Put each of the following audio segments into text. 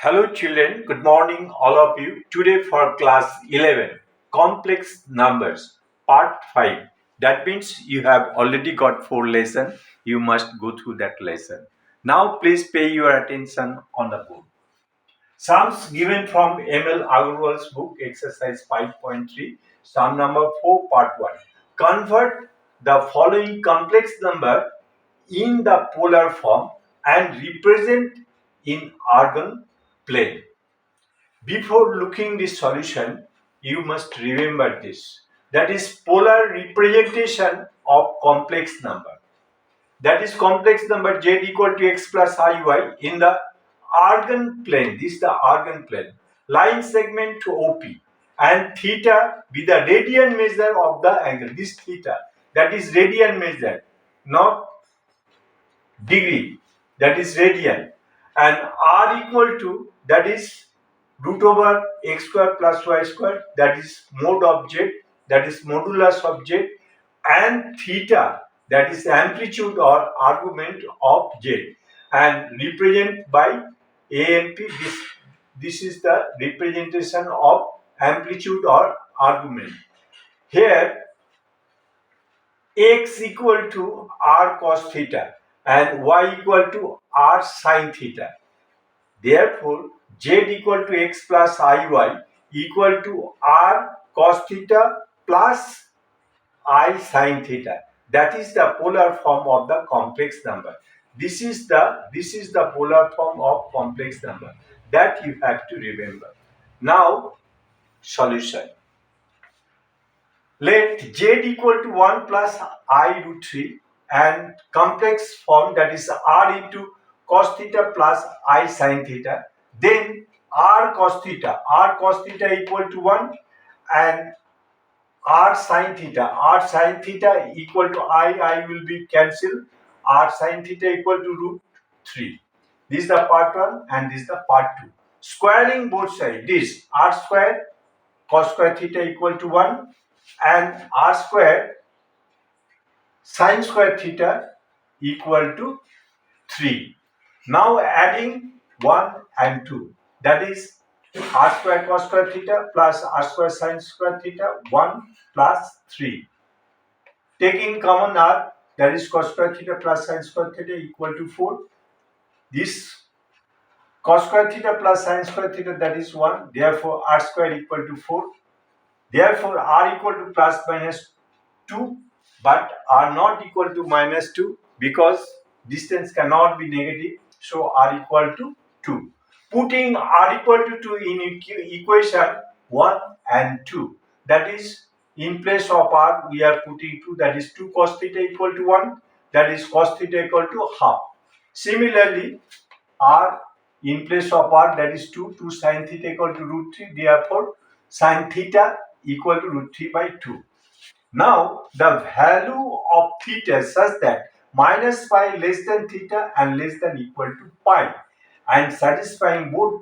Hello children, good morning all of you. Today for class 11, complex numbers, part 5. That means you have already got 4 lessons. You must go through that lesson. Now please pay your attention on the board. Sums given from M.L. Agarwal's book, exercise 5.3, sum number 4, part 1. Convert the following complex number in the polar form and represent in Argand plane. Before looking this solution, you must remember this. That is polar representation of complex number. That is complex number z equal to x plus iy in the Argand plane. This is the Argand plane. Line segment to OP and theta be the radian measure of the angle. This theta, that is radian measure, not degree, that is radian, and r equal to, that is root over x square plus y square, that is mode of z, that is modulus of z, and theta, that is amplitude or argument of z, and represent by a and p. This is the representation of amplitude or argument. Here x equal to r cos theta and y equal to r sin theta. Therefore, z equal to x plus iy equal to r cos theta plus I sin theta. That is the polar form of the complex number. This is the polar form of complex number that you have to remember. Now, solution. Let z equal to 1 plus I root 3 and complex form, that is r into cos theta plus I sin theta. Then r cos theta equal to 1 and r sin theta equal to I will be cancelled. R sin theta equal to root 3. This is the part 1 and this is the part 2. Squaring both sides, this r square cos square theta equal to 1 and r square sin square theta equal to 3. Now adding 1 and 2, that is r square cos square theta plus r square sin square theta, 1 plus 3. Taking common r, that is cos square theta plus sin square theta equal to 4. This cos square theta plus sin square theta, that is 1. Therefore r square equal to 4. Therefore r equal to plus minus 2, but r not equal to minus 2 because distance cannot be negative. So r equal to 2. Putting r equal to 2 in equation 1 and 2, that is in place of r we are putting 2, that is 2 cos theta equal to 1, that is cos theta equal to half. Similarly, r in place of r, that is 2 sin theta equal to root 3, therefore sin theta equal to root 3 by 2. Now the value of theta is such that minus pi less than theta and less than equal to pi, and satisfying both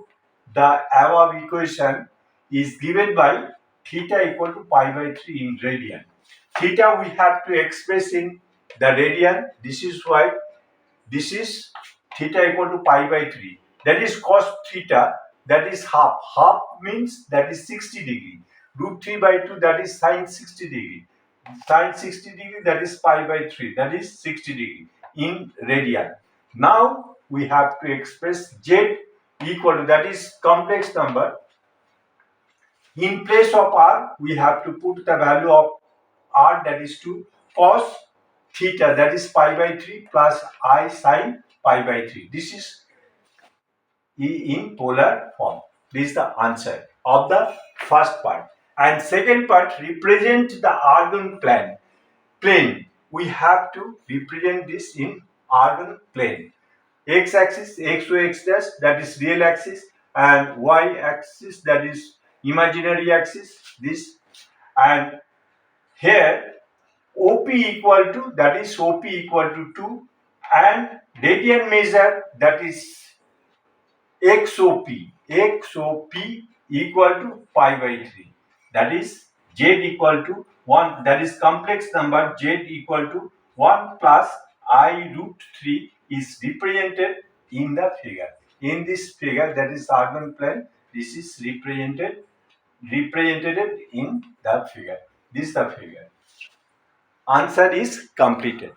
the above equation is given by theta equal to pi by 3 in radian. Theta we have to express in the radian. This is why this is theta equal to pi by 3. That is cos theta, that is half. Half means that is 60 degree. Root 3 by 2, that is sin 60 degree. Sin 60 degree, that is pi by 3, that is 60 degree in radian. Now we have to express z equal to, that is complex number. In place of r, we have to put the value of r, that is 2 cos theta, that is pi by 3 plus I sin pi by 3. This is in polar form. This is the answer of the first part. And second part, represent the Argand plane. We have to represent this in Argand plane. X axis, x to x dash, that is real axis, and y axis, that is imaginary axis. This, and here OP equal to, that is OP equal to 2, and radian measure, that is XOP equal to pi by 3. That is z equal to 1, that is complex number z equal to 1 plus I root 3 is represented in the figure. in this figure, that is urban plan, this is represented in the figure. This is the figure. Answer is completed.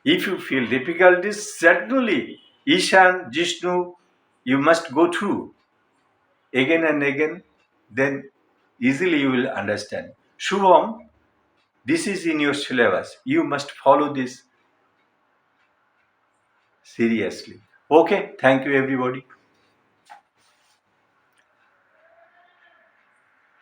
If you feel difficulties, certainly Ishan, Jishnu, you must go through again and again, then easily you will understand. Shubham, this is in your syllabus. You must follow this seriously. Okay, thank you everybody.